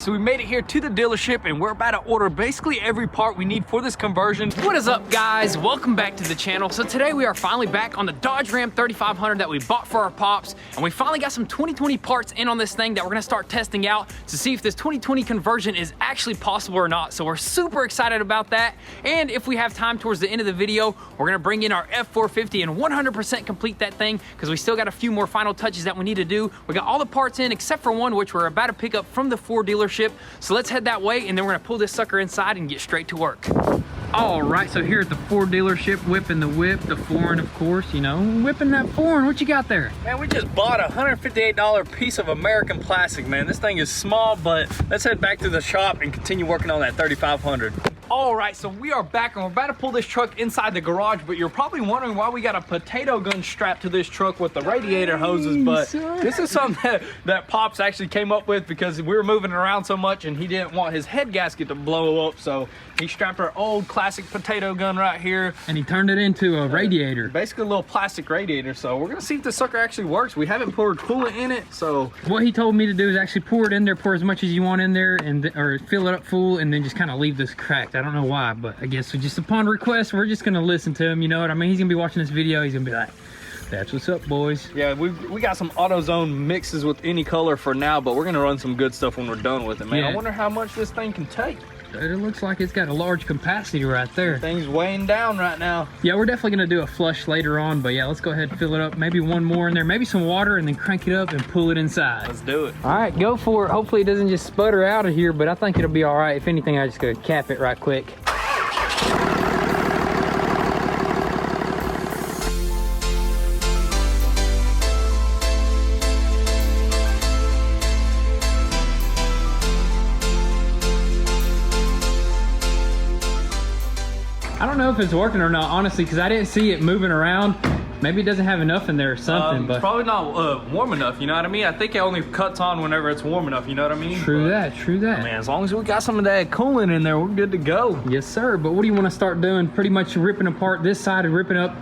so we made it here to the dealership and we're about to order basically every part we need for this conversion. What is up, guys? Welcome back to the channel. So today we are finally back on the Dodge Ram 3500 that we bought for our pops, and we finally got some 2020 parts in on this thing that we're gonna start testing out to see if this 2020 conversion is actually possible or not. So we're super excited about that, and if we have time towards the end of the video, we're gonna bring in our F450 and 100% complete that thing, because we still got a few more final touches that we need to do. We got all the parts in except for one, which we're about to pick up from the Ford dealership. So let's head that way, and then we're gonna pull this sucker inside and get straight to work. All right, so here at the Ford dealership, whipping the whip, the foreign, of course, you know, whipping that foreign. What you got there? Man, we just bought a $158 piece of American plastic, man. This thing is small, but let's head back to the shop and continue working on that 3500. All right, so we are back and we're about to pull this truck inside the garage, but you're probably wondering why we got a potato gun strapped to this truck with the radiator hoses, but this is something that Pops actually came up with because we were moving around so much and he didn't want his head gasket to blow up, so he strapped our old classic potato gun right here. And he turned it into a radiator. Basically a little plastic radiator, so we're gonna see if this sucker actually works. We haven't poured coolant in it, so. What he told me to do is actually pour it in there, pour as much as you want in there, and or fill it up full, and then just kind of leave this cracked. I don't know why, but I guess just upon request, we're just gonna listen to him, you know what I mean? He's gonna be watching this video, he's gonna be like, that's what's up, boys. Yeah, we got some AutoZone mixes with any color for now, but we're gonna run some good stuff when we're done with it, man. Yeah. I wonder how much this thing can take. It looks like it's got a large capacity right there. Thing's weighing down right now. Yeah, we're definitely gonna do a flush later on, but yeah, let's go ahead and fill it up. Maybe one more in there, maybe some water, and then crank it up and pull it inside. Let's do it. All right, go for it. Hopefully it doesn't just sputter out of here, but I think it'll be all right. If anything, I just gotta cap it right quick. I don't know if it's working or not, honestly, because I didn't see it moving around. Maybe it doesn't have enough in there or something, but it's probably not warm enough, you know what I mean? I think it only cuts on whenever it's warm enough, you know what I mean? True that. Man, as long as we got some of that coolant in there, we're good to go. Yes, sir. But what do you want to start doing? Pretty much ripping apart this side and ripping up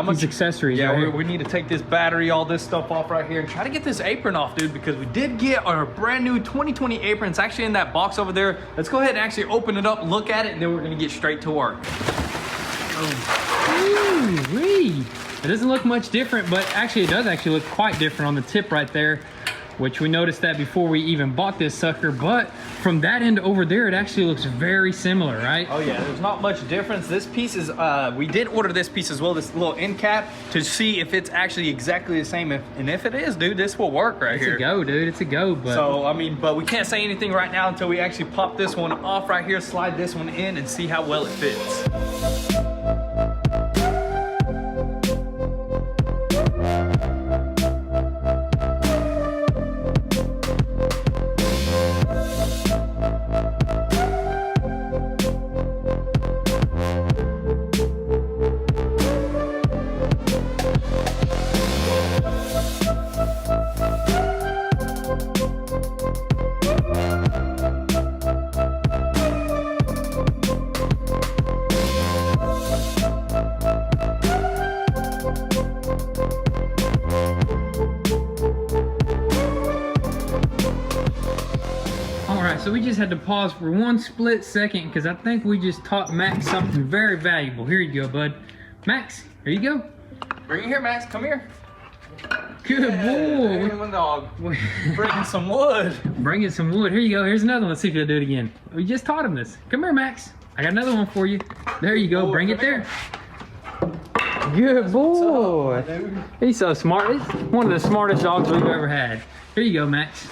these accessories. Yeah, right we need to take this battery, all this stuff off right here, and try to get this apron off, dude, because we did get our brand new 2020 apron. It's actually in that box over there. Let's go ahead and actually open it up, look at it, and then we're gonna get straight to work. Ooh-wee. It doesn't look much different, but actually it does actually look quite different on the tip right there, which we noticed that before we even bought this sucker, but from that end over there, it actually looks very similar, right? Oh yeah, there's not much difference. This piece is, we did order this piece as well, this little end cap, to see if it's actually exactly the same. And if it is, dude, this will work right here. It's a go, dude, it's a go. But so, I mean, but we can't say anything right now until we actually pop this one off right here, slide this one in, and see how well it fits. so we just had to pause for one split second because I think we just taught Max something very valuable. Here you go, bud. Max, here you go. Bring it here, Max. Come here. Good boy. My dog. Bringing some wood. Bringing some wood. Here you go. Here's another one. Let's see if he'll do it again. We just taught him this. Come here, Max. I got another one for you. There you go. Bring it there. Good boy. He's so smart. He's one of the smartest dogs we've ever had. Here you go, Max.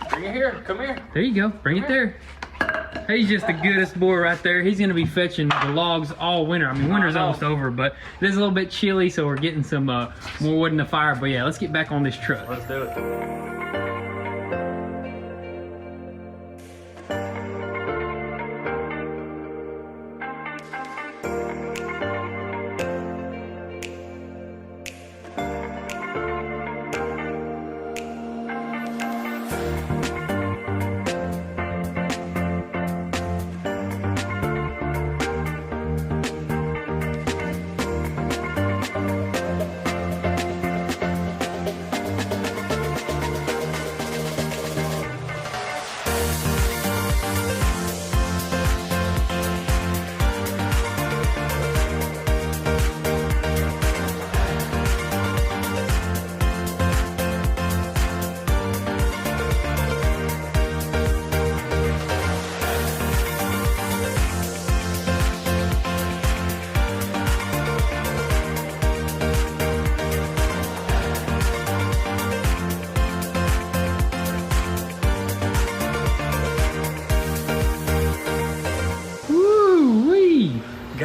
Bring it here. Come here. There you go. Bring it there. He's just the goodest boy right there. He's going to be fetching the logs all winter. I mean, winter's almost over, but it is a little bit chilly, so we're getting some more wood in the fire. But yeah, let's get back on this truck. Let's do it.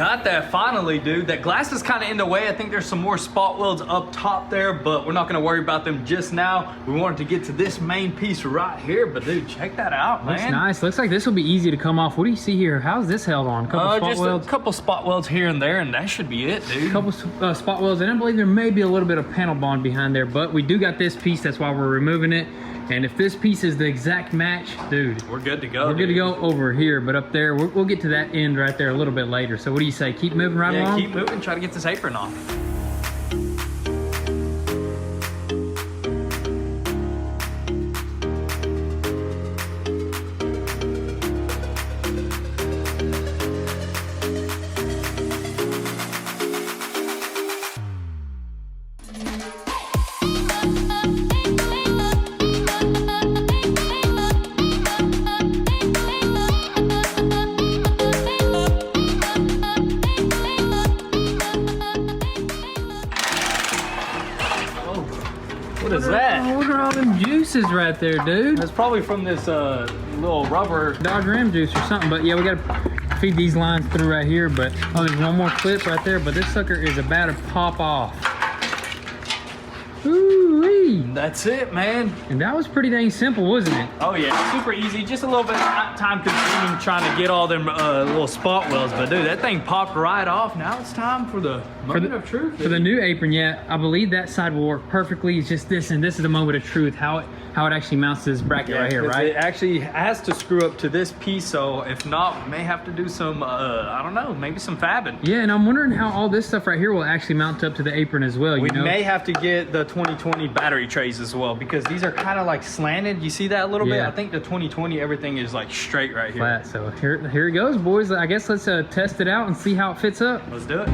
got that finally, dude. That glass is kind of in the way. I think there's some more spot welds up top there, but we're not gonna worry about them just now. We wanted to get to this main piece right here, but dude, check that out, man. Looks nice. Looks like this will be easy to come off. What do you see here? How's this held on? A couple spot just welds? a couple spot welds here and there, and that should be it, dude. A couple spot welds, and I believe there may be a little bit of panel bond behind there, but we do got this piece. That's why we're removing it. And if this piece is the exact match, dude, we're good to go. We're good to go over here, but up there, we'll get to that end right there a little bit later. So what do you say? Keep moving right along? Yeah, keep moving. Try to get this apron off. What is that? Look at all them juices right there, dude. That's probably from this little rubber Dodge Ram juice or something, but yeah, we gotta feed these lines through right here, but oh, there's one more clip right there, but this sucker is about to pop off. Ooh-wee. That's it, man. And that was pretty dang simple, wasn't it? Oh yeah, super easy. Just a little bit time consuming trying to get all them little spot welds, but dude, that thing popped right off. Now it's time for the moment of truth. For the new apron, yeah, I believe that side will work perfectly. It's just this, and this is the moment of truth, how it actually mounts to this bracket right here, right? It actually has to screw up to this piece, so if not, we may have to do some, I don't know, maybe some fabbing. Yeah, and I'm wondering how all this stuff right here will actually mount up to the apron as well, We may have to get the 2020 battery trays as well, because these are kind of like slanted. You see that a little bit? I think the 2020, everything is like straight right here. Flat. So here it goes, boys. I guess let's test it out and see how it fits up. Let's do it.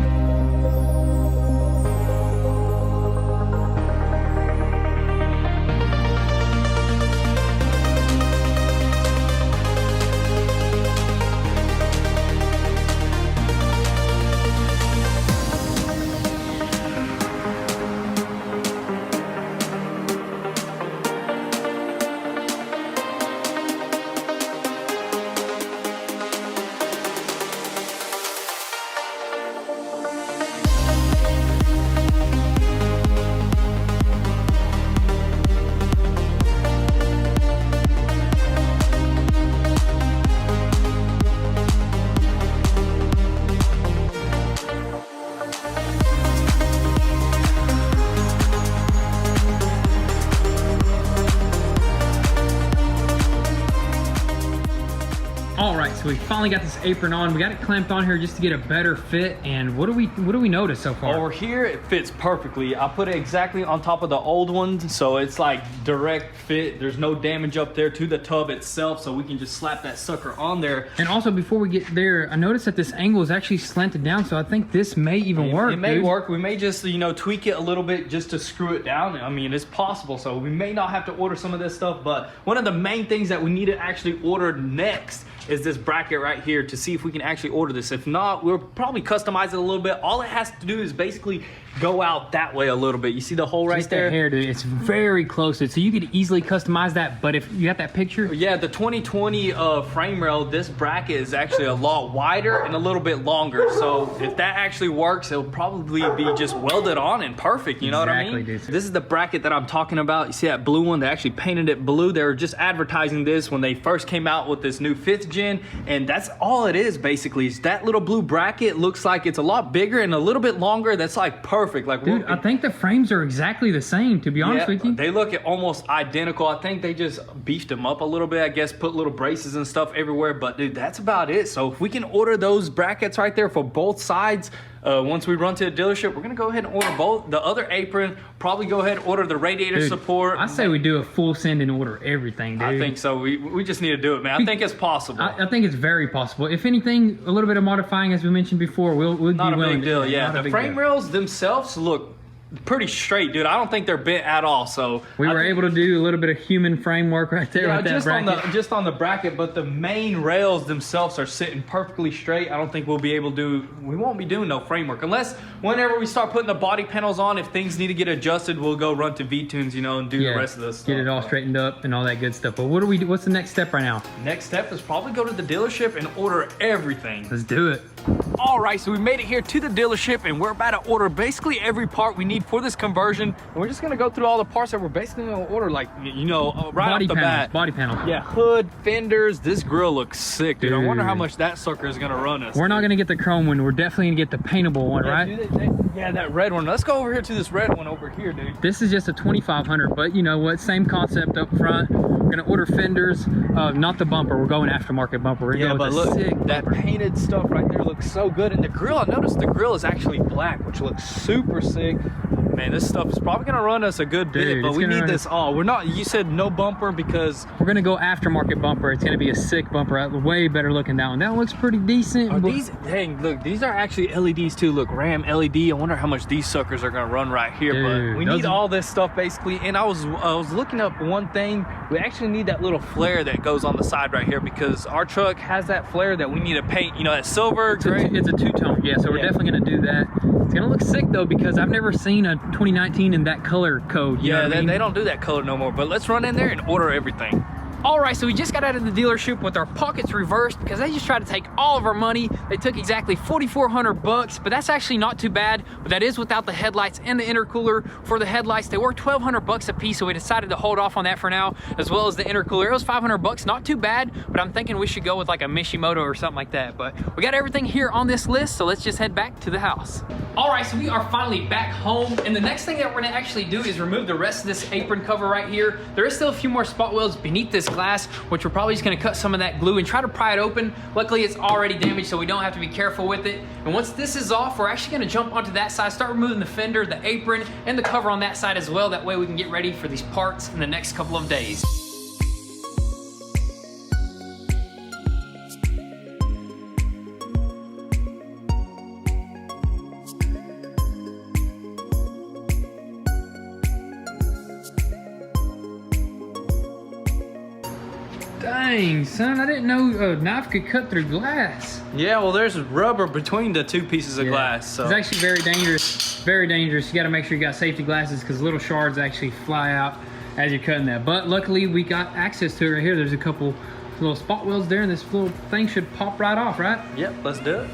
All right, so we finally got this apron on. We got it clamped on here just to get a better fit. And what do we notice so far? Over here, it fits perfectly. I put it exactly on top of the old one, so it's like direct fit. There's no damage up there to the tub itself, so we can just slap that sucker on there. And also, before we get there, I noticed that this angle is actually slanted down, so I think this may even work. It may work. We may just, you know, tweak it a little bit just to screw it down. I mean, it's possible, so we may not have to order some of this stuff, but one of the main things that we need to actually order next is this bracket right here to see if we can actually order this. If not, we'll probably customize it a little bit. All it has to do is basically go out that way a little bit. You see the hole right just there? That hair, dude, it's very close. So you could easily customize that, but if you got that picture? Yeah, the 2020 frame rail, this bracket is actually a lot wider and a little bit longer. So if that actually works, it'll probably be just welded on and perfect, you know what I mean? Dude. This is the bracket that I'm talking about. You see that blue one? They actually painted it blue. They were just advertising this when they first came out with this new 5th gen, and that's all it is basically. Is that little blue bracket looks like it's a lot bigger and a little bit longer. That's like perfect. Like, dude, I think the frames are exactly the same, to be honest with you. They look almost identical. I think they just beefed them up a little bit, I guess, put little braces and stuff everywhere, but dude, that's about it. So if we can order those brackets right there for both sides, once we run to the dealership, we're gonna go ahead and order both. The other apron, probably go ahead and order the radiator support. I say we do a full send and order everything, dude. I think so. We just need to do it, man. I think it's possible. I think it's very possible. If anything, a little bit of modifying, as we mentioned before, we'll be willing to. Not a big deal, yeah. The frame rails themselves look pretty straight, dude. I don't think they're bent at all. So we were able to do a little bit of human framework right there with that bracket. Just on the bracket, but the main rails themselves are sitting perfectly straight. I don't think we'll be able to we won't be doing no framework unless whenever we start putting the body panels on, if things need to get adjusted, we'll go run to V-Tunes, you know, and do the rest of this stuff. Get it all straightened up and all that good stuff. But what's the next step right now? Next step is probably go to the dealership and order everything. Let's do it. All right, so we made it here to the dealership and we're about to order basically every part we need for this conversion. And we're just gonna go through all the parts that we're basically gonna order, like, you know, right off the bat. Body panels. Yeah, hood, fenders. This grill looks sick, dude. I wonder how much that sucker is gonna run us. We're not gonna get the chrome one. We're definitely gonna get the paintable one, right? Yeah, that red one. Let's go over here to this red one over here, dude. This is just a 2500, but you know what? Same concept up front. We're gonna order fenders, not the bumper. We're going aftermarket bumper. We're Yeah, but look, that painted stuff right there looks so good. And the grill, I noticed the grill is actually black, which looks super sick. Man, this stuff is probably gonna run us a good bit, but we need this all. We're not, you said no bumper because we're gonna go aftermarket bumper. It's gonna be a sick bumper, way better looking. That one, that one looks pretty decent. Are these, dang, look, these are actually LEDs too. Look, Ram LED. I wonder how much these suckers are gonna run right here. Dude, but we need all this stuff basically. And I was looking up one thing. We actually need that little flare that goes on the side right here because our truck has that flare that we need to paint. You know, that silver, gray. It's a two-tone, yeah. So we're definitely gonna do that. It's gonna look sick though because I've never seen a 2019 in that color code. You know what I mean? They don't do that color no more. But let's run in there and order everything. All right, so we just got out of the dealership with our pockets reversed because they just tried to take all of our money. They took exactly 4,400 bucks, but that's actually not too bad. But that is without the headlights and the intercooler. For the headlights, they were 1,200 bucks a piece, so we decided to hold off on that for now, as well as the intercooler. It was 500 bucks, not too bad, but I'm thinking we should go with like a Mishimoto or something like that. But we got everything here on this list, so let's just head back to the house. All right, so we are finally back home, and the next thing that we're gonna actually do is remove the rest of this apron cover right here. There is still a few more spot welds beneath this glass, which we're probably just gonna cut some of that glue and try to pry it open. Luckily, it's already damaged, so we don't have to be careful with it. And once this is off, we're actually gonna jump onto that side, start removing the fender, the apron, and the cover on that side as well. That way we can get ready for these parts in the next couple of days. Dang, son, I didn't know a knife could cut through glass. Yeah, well, there's rubber between the two pieces of glass. So it's actually very dangerous. Very dangerous. You got to make sure you got safety glasses because little shards actually fly out as you're cutting that. But luckily, we got access to it right here. There's a couple little spot welds there, and this little thing should pop right off, right? Yep, let's do it.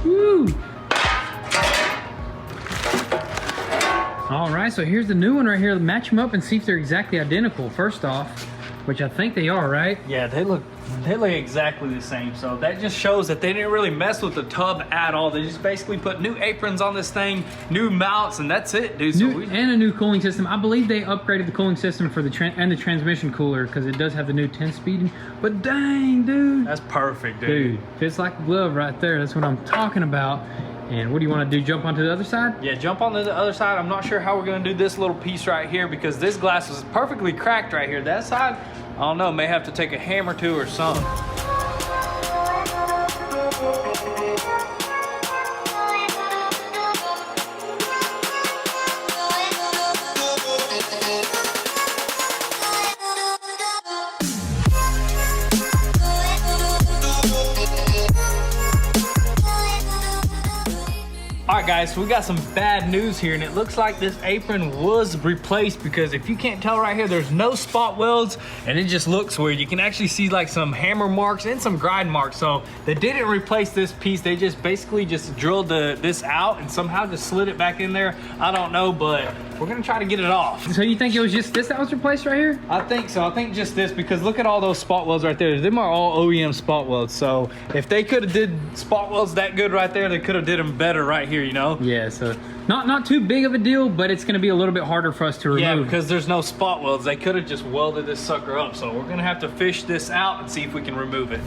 Woo! All right, so here's the new one right here. Match them up and see if they're exactly identical. First off, which I think they are, right? Yeah, they look exactly the same. So that just shows that they didn't really mess with the tub at all. They just basically put new aprons on this thing, new mounts, and that's it, dude. And a new cooling system. I believe they upgraded the cooling system for the transmission cooler because it does have the new 10-speed. But dang, dude. That's perfect, dude. Dude, fits like a glove right there. That's what I'm talking about. And what do you want to do, jump onto the other side? Yeah, jump onto the other side. I'm not sure how we're going to do this little piece right here because this glass is perfectly cracked right here. That side, I don't know, may have to take a hammer to or something. All right, guys, so we got some bad news here, and it looks like this apron was replaced because if you can't tell right here, there's no spot welds, and it just looks weird. You can actually see like some hammer marks and some grind marks. So they didn't replace this piece. They just basically just drilled this out and somehow just slid it back in there. I don't know, but we're gonna try to get it off. So you think it was just this that was replaced right here? I think so. I think just this, because look at all those spot welds right there. Them are all OEM spot welds. So if they could have did spot welds that good right there, they could have did them better right here, you know? Yeah, so not too big of a deal, but it's gonna be a little bit harder for us to remove. Yeah, because there's no spot welds. They could have just welded this sucker up. So we're gonna have to fish this out and see if we can remove it.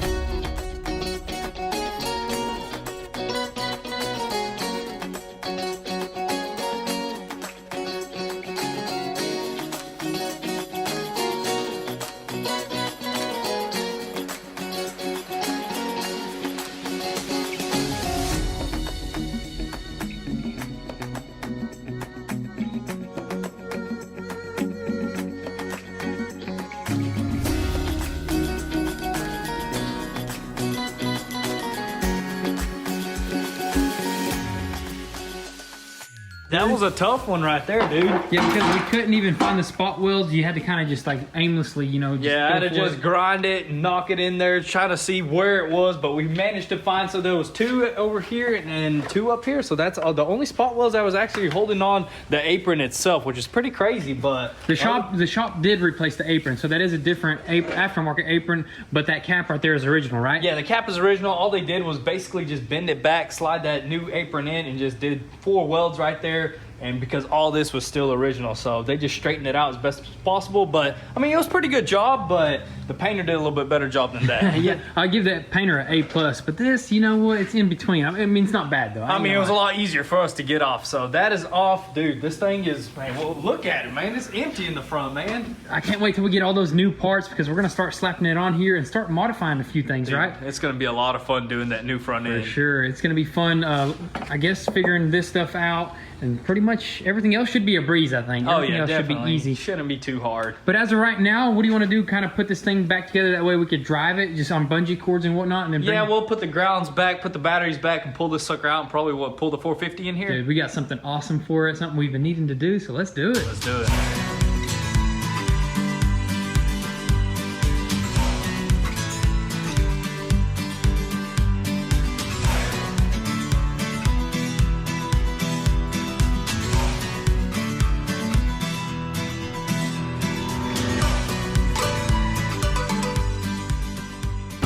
That was a tough one right there, dude. Yeah, because we couldn't even find the spot welds. You had to kind of just like aimlessly, you know. Yeah, I had to just grind it and knock it in there, try to see where it was, but we managed to find, so there was 2 over here and 2 up here, so that's the only spot welds I was actually holding on the apron itself, which is pretty crazy, but... The shop did replace the apron, so that is a different aftermarket apron, but that cap right there is original, right? Yeah, the cap is original. All they did was basically just bend it back, slide that new apron in, and just did 4 welds right there. And because all this was still original, so they just straightened it out as best as possible. But I mean, it was a pretty good job, but the painter did a little bit better job than that. Yeah, I'll give that painter an A+, but this, you know what, it's in between. I mean, it's not bad though. I mean, it was a lot easier for us to get off. So that is off, dude. This thing is, man, well, look at it, man. It's empty in the front, man. I can't wait till we get all those new parts, because we're gonna start slapping it on here and start modifying a few things, dude, right? It's gonna be a lot of fun doing that new front end. For sure, it's gonna be fun. I guess figuring this stuff out, and pretty much everything else should be a breeze, I think. Oh yeah, else definitely. should be easy. Shouldn't be too hard. But as of right now, what do you want to do? Kind of put this thing back together, that way we could drive it just on bungee cords and whatnot, and then yeah, we'll put the grounds back, put the batteries back, and pull this sucker out, and probably pull the 450 in here. Dude, we got something awesome for it, something we've been needing to do, so let's do it. Let's do it.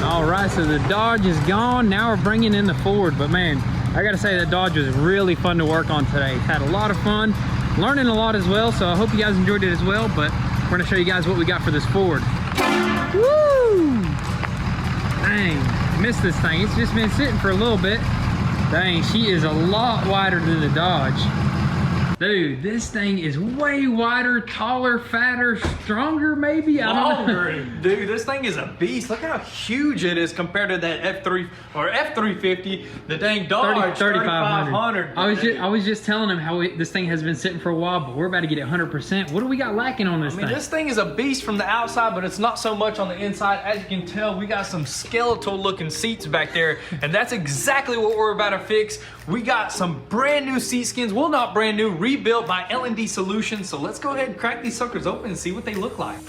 All right, so the Dodge is gone. Now we're bringing in the Ford, but man, I gotta say the Dodge was really fun to work on today. Had a lot of fun, learning a lot as well, so I hope you guys enjoyed it as well, but we're gonna show you guys what we got for this Ford. Woo! Dang, missed this thing. It's just been sitting for a little bit. Dang, she is a lot wider than the Dodge. Dude, this thing is way wider, taller, fatter, stronger maybe? I don't know. Dude, this thing is a beast. Look how huge it is compared to that F3 or F350, the dang Dodge 3500. I was just telling him how this thing has been sitting for a while, but we're about to get it 100%. What do we got lacking on this thing? This thing is a beast from the outside, but it's not so much on the inside. As you can tell, we got some skeletal looking seats back there, and that's exactly what we're about to fix. We got some brand new seat skins. Well, not brand new, rebuilt by L&D Solutions. So let's go ahead and crack these suckers open and see what they look like.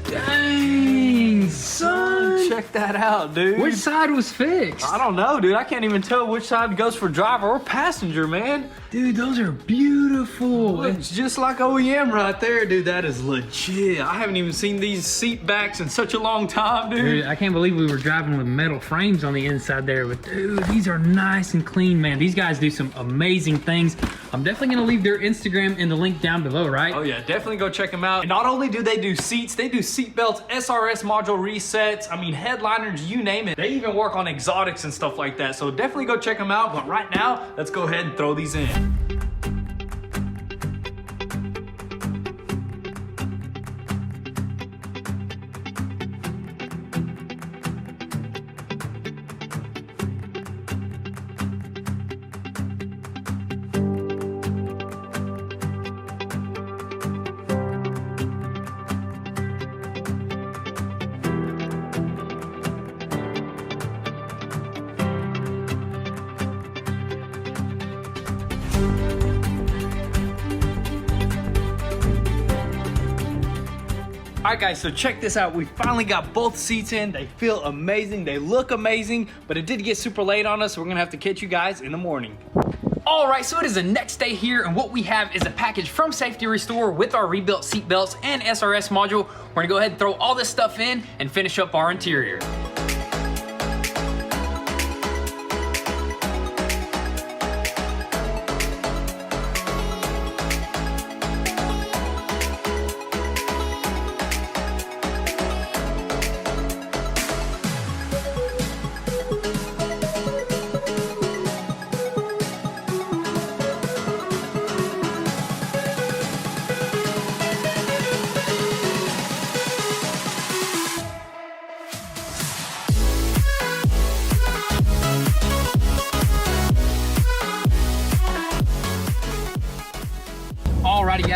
Dang, son. Check that out, dude. Which side was fixed? I don't know, dude. I can't even tell which side goes for driver or passenger, man. Dude, those are beautiful. It's just like OEM right there, dude. That is legit. I haven't even seen these seat backs in such a long time, dude. Dude, I can't believe we were driving with metal frames on the inside there, but dude, these are nice and clean, man. These guys do some amazing things. I'm definitely gonna leave their Instagram in the link down below, right? Oh yeah, definitely go check them out. And not only do they do seats, they do seat belts, SRS module resets, I mean headliners, you name it. They even work on exotics and stuff like that. So definitely go check them out. But right now, let's go ahead and throw these in. All right guys, so check this out. We finally got both seats in. They feel amazing, they look amazing, but it did get super late on us, so we're gonna have to catch you guys in the morning. All right, so it is the next day here, and what we have is a package from Safety Restore with our rebuilt seat belts and SRS module. We're gonna go ahead and throw all this stuff in and finish up our interior.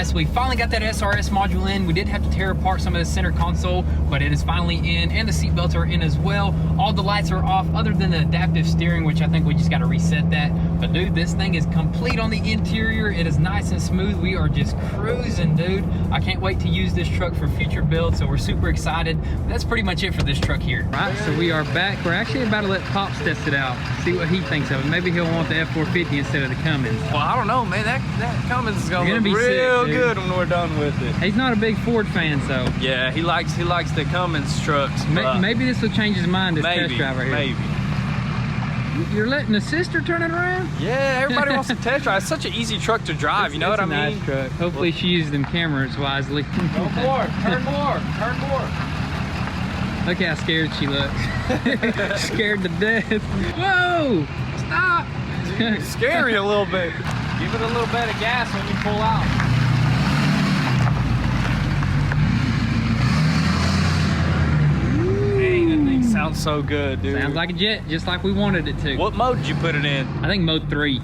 guys, we finally got that SRS module in. We did have to tear apart some of the center console, but it is finally in, and the seat belts are in as well. All the lights are off other than the adaptive steering, which I think we just got to reset that. But dude, this thing is complete on the interior. It is nice and smooth. We are just cruising, dude. I can't wait to use this truck for future builds, so we're super excited. That's pretty much it for this truck here. Right, so we are back. We're actually about to let Pops test it out, see what he thinks of it. Maybe he'll want the F450 instead of the Cummins. Well, I don't know, man. That Cummins is gonna be look real sick, good when we're done with it. He's not a big Ford fan, so Yeah, he likes the Cummins trucks. maybe this will change his mind as test driver here. Maybe. You're letting the sister turn it around? Yeah, everybody wants to test drive. It's such an easy truck to drive, you know what I mean? Nice truck. Hopefully she uses them cameras wisely. Go more, turn more, turn more. Look how scared she looks. Scared to death. Whoa! Stop! Scary a little bit. Give it a little bit of gas when you pull out. Dang, that thing sounds so good, dude. Sounds like a jet, just like we wanted it to. What mode did you put it in? I think mode 3.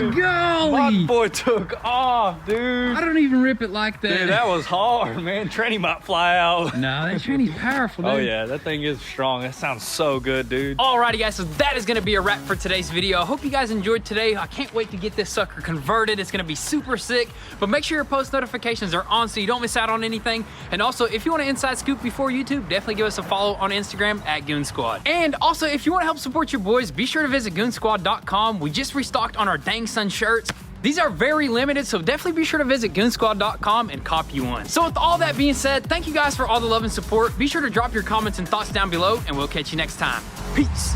My golly! My boy took off, dude. I don't even rip it like that. Dude, that was hard, man. Tranny might fly out. No, that tranny's powerful, dude. Oh yeah, that thing is strong. That sounds so good, dude. Alrighty guys, so that is gonna be a wrap for today's video. I hope you guys enjoyed today. I can't wait to get this sucker converted. It's gonna be super sick, but make sure your post notifications are on so you don't miss out on anything. And also, if you want an inside scoop before YouTube, definitely give us a follow on Instagram at goonzquad. And also, if you wanna help support your boys, be sure to visit goonzquad.com. We just restocked on our Dang Son shirts. These are very limited, so definitely be sure to visit goonzquad.com and cop you one. So with all that being said, thank you guys for all the love and support. Be sure to drop your comments and thoughts down below, and we'll catch you next time. Peace.